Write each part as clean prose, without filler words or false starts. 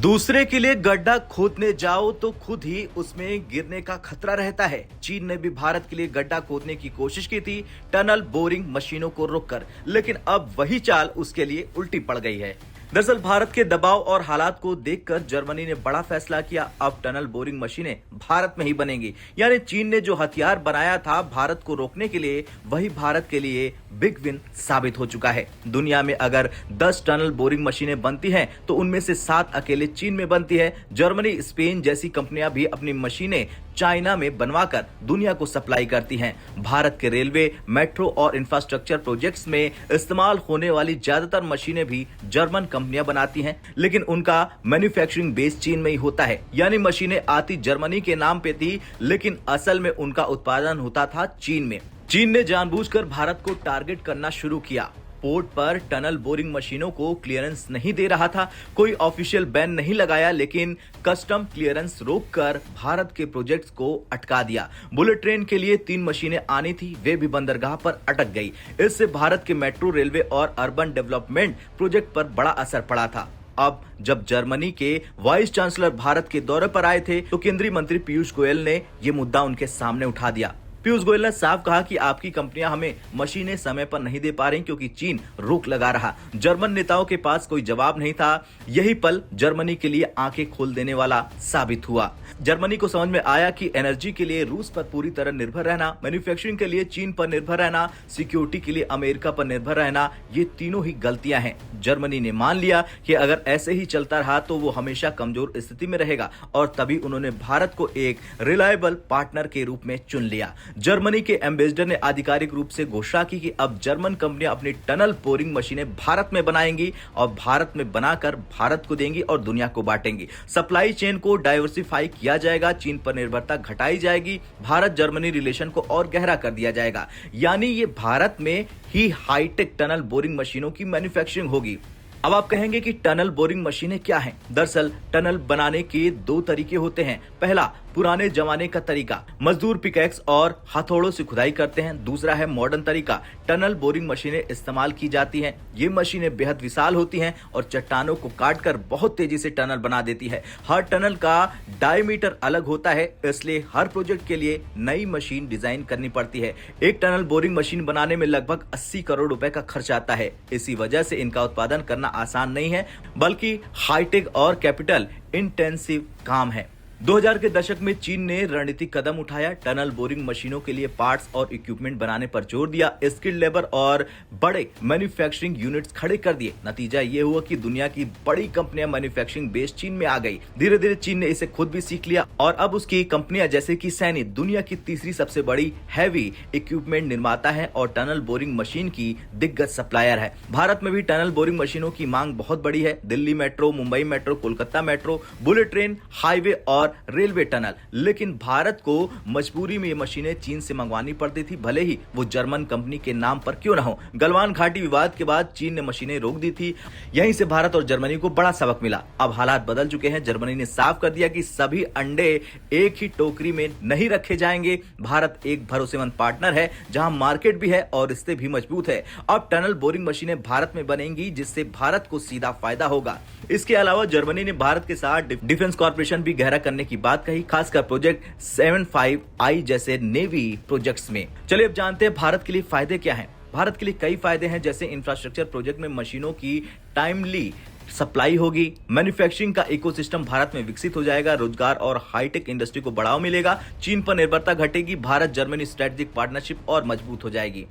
दूसरे के लिए गड्ढा खोदने जाओ तो खुद ही उसमें गिरने का खतरा रहता है। चीन ने भी भारत के लिए गड्ढा खोदने की कोशिश की थी टनल बोरिंग मशीनों को रोककर, लेकिन अब वही चाल उसके लिए उल्टी पड़ गई है। दरअसल भारत के दबाव और हालात को देखकर जर्मनी ने बड़ा फैसला किया। अब टनल बोरिंग मशीनें भारत में ही बनेंगी। यानी चीन ने जो हथियार बनाया था भारत को रोकने के लिए, वही भारत के लिए बिग विन साबित हो चुका है। दुनिया में अगर 10 टनल बोरिंग मशीनें बनती हैं तो उनमें से 7 अकेले चीन में बनती है। जर्मनी, स्पेन जैसी कंपनियां भी अपनी मशीनें चाइना में बनवाकर दुनिया को सप्लाई करती हैं। भारत के रेलवे, मेट्रो और इंफ्रास्ट्रक्चर प्रोजेक्ट्स में इस्तेमाल होने वाली ज्यादातर मशीनें भी जर्मन कंपनियां बनाती हैं, लेकिन उनका मैन्युफैक्चरिंग बेस चीन में ही होता है। यानी मशीनें आती जर्मनी के नाम पे थी, लेकिन असल में उनका उत्पादन होता था चीन में। चीन ने जानबूझकर भारत को टारगेट करना शुरू किया। पोर्ट पर टनल बोरिंग मशीनों को क्लियरेंस नहीं दे रहा था। कोई ऑफिशियल बैन नहीं लगाया, लेकिन कस्टम क्लियरेंस रोककर भारत के प्रोजेक्ट्स को अटका दिया। बुलेट ट्रेन के लिए 3 मशीनें आनी थी, वे भी बंदरगाह पर अटक गई। इससे भारत के मेट्रो, रेलवे और अर्बन डेवलपमेंट प्रोजेक्ट पर बड़ा असर पड़ा था। अब जब जर्मनी के वाइस चांसलर भारत के दौरे पर आए थे तो केंद्रीय मंत्री पीयूष गोयल ने यह मुद्दा उनके सामने उठा दिया। पीयूष गोयल ने साफ कहा कि आपकी कंपनियां हमें मशीनें समय पर नहीं दे पा रही क्योंकि चीन रोक लगा रहा। जर्मन नेताओं के पास कोई जवाब नहीं था। यही पल जर्मनी के लिए आंखें खोल देने वाला साबित हुआ। जर्मनी को समझ में आया कि एनर्जी के लिए रूस पर पूरी तरह निर्भर रहना, मैन्युफैक्चरिंग के लिए चीन पर निर्भर रहना, सिक्योरिटी के लिए अमेरिका पर निर्भर रहना, ये तीनों ही गलतियां हैं। जर्मनी ने मान लिया कि अगर ऐसे ही चलता रहा तो वो हमेशा कमजोर स्थिति में रहेगा, और तभी उन्होंने भारत को एक रिलायबल पार्टनर के रूप में चुन लिया। जर्मनी के एम्बेसडर ने आधिकारिक रूप से घोषणा की कि अब जर्मन कंपनियां अपनी टनल बोरिंग मशीनें भारत में बनाएंगी और भारत में बनाकर भारत को देंगी और दुनिया को बांटेंगी। सप्लाई चेन को डाइवर्सिफाई किया जाएगा, चीन पर निर्भरता घटाई जाएगी, भारत जर्मनी रिलेशन को और गहरा कर दिया जाएगा। यानी ये भारत में ही हाईटेक टनल बोरिंग मशीनों की मैन्युफैक्चरिंग होगी। अब आप कहेंगे कि टनल बोरिंग मशीनें क्या हैं? दरअसल टनल बनाने के 2 तरीके होते हैं। पहला, पुराने जमाने का तरीका, मजदूर पिकैक्स और हथौड़ों से खुदाई करते हैं। दूसरा है मॉडर्न तरीका, टनल बोरिंग मशीनें इस्तेमाल की जाती हैं। ये मशीनें बेहद विशाल होती हैं और चट्टानों को काटकर बहुत तेजी से टनल बना देती है। हर टनल का डायमीटर अलग होता है, इसलिए हर प्रोजेक्ट के लिए नई मशीन डिजाइन करनी पड़ती है। एक टनल बोरिंग मशीन बनाने में लगभग 80 करोड़ रुपए का खर्च आता है। इसी वजह से इनका उत्पादन करना आसान नहीं है, बल्कि हाईटेक और कैपिटल इंटेंसिव काम है। 2000 के दशक में चीन ने रणनीतिक कदम उठाया। टनल बोरिंग मशीनों के लिए पार्ट्स और इक्विपमेंट बनाने पर जोर दिया, स्किल्ड लेबर और बड़े मैन्युफैक्चरिंग यूनिट्स खड़े कर दिए। नतीजा ये हुआ कि दुनिया की बड़ी कंपनियां मैन्युफैक्चरिंग बेस चीन में आ गई। धीरे धीरे चीन ने इसे खुद भी सीख लिया और अब उसकी कंपनियां जैसे कि सैनी दुनिया की तीसरी सबसे बड़ी हैवी इक्विपमेंट निर्माता है और टनल बोरिंग मशीन की दिग्गज सप्लायर है। भारत में भी टनल बोरिंग मशीनों की मांग बहुत बड़ी है। Delhi metro, Mumbai metro, Kolkata metro, bullet train, highway और रेलवे टनल। लेकिन भारत को मजबूरी में ये मशीनें चीन से मंगवानी पड़ती थी, भले ही वो जर्मन कंपनी के नाम पर क्यों ना हो। गलवान घाटी विवाद के बाद चीन ने मशीनें रोक दी थी। यहीं से भारत और जर्मनी को बड़ा सबक मिला। अब हालात बदल चुके हैं। जर्मनी ने साफ कर दिया कि सभी अंडे एक ही टोकरी में नहीं रखे जाएंगे। भारत एक भरोसेमंद पार्टनर है, जहां मार्केट भी है और रिश्ते भी मजबूत है। अब टनल बोरिंग मशीनें भारत में बनेंगी, जिससे भारत को सीधा फायदा होगा। इसके अलावा जर्मनी ने भारत के साथ डिफेंस कॉर्पोरेशन भी गहरा करने की बात कही, खासकर प्रोजेक्ट 75I जैसे नेवी प्रोजेक्ट्स में। चलिए अब जानते हैं भारत के लिए फायदे क्या हैं। भारत के लिए कई फायदे हैं, जैसे इंफ्रास्ट्रक्चर प्रोजेक्ट में मशीनों की टाइमली सप्लाई होगी, मैन्युफैक्चरिंग का इकोसिस्टम भारत में विकसित हो जाएगा, रोजगार और हाईटेक इंडस्ट्री को बढ़ावा मिलेगा, चीन पर निर्भरता घटेगी, भारत जर्मनी स्ट्रेटेजिक पार्टनरशिप और मजबूत हो जाएगी।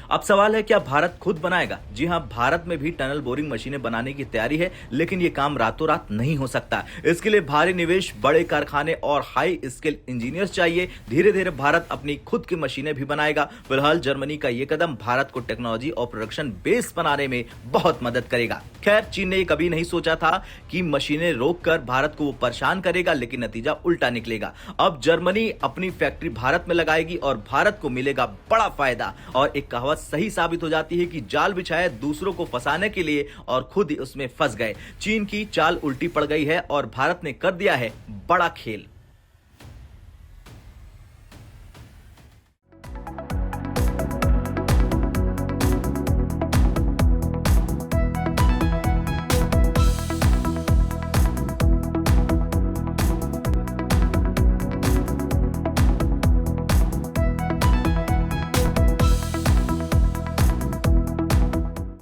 अब सवाल है, क्या भारत खुद बनाएगा? जी हां, भारत में भी टनल बोरिंग मशीनें बनाने की तैयारी है, लेकिन यह काम रातों रात नहीं हो सकता। इसके लिए भारी निवेश, बड़े कारखाने और हाई स्किल इंजीनियर्स चाहिए। धीरे धीरे भारत अपनी खुद की मशीनें भी बनाएगा। फिलहाल जर्मनी का यह कदम भारत को टेक्नोलॉजी और प्रोडक्शन बेस बनाने में बहुत मदद करेगा। खैर, चीन ने कभी नहीं सोचा था कि मशीनें रोककर भारत को वो परेशान करेगा, लेकिन नतीजा उल्टा निकलेगा। अब जर्मनी अपनी फैक्ट्री भारत में लगाएगी और भारत को मिलेगा बड़ा फायदा। और एक कहावत सही साबित हो जाती है कि जाल बिछाया दूसरों को फंसाने के लिए और खुद ही उसमें फंस गए। चीन की चाल उल्टी पड़ गई है और भारत ने कर दिया है बड़ा खेल।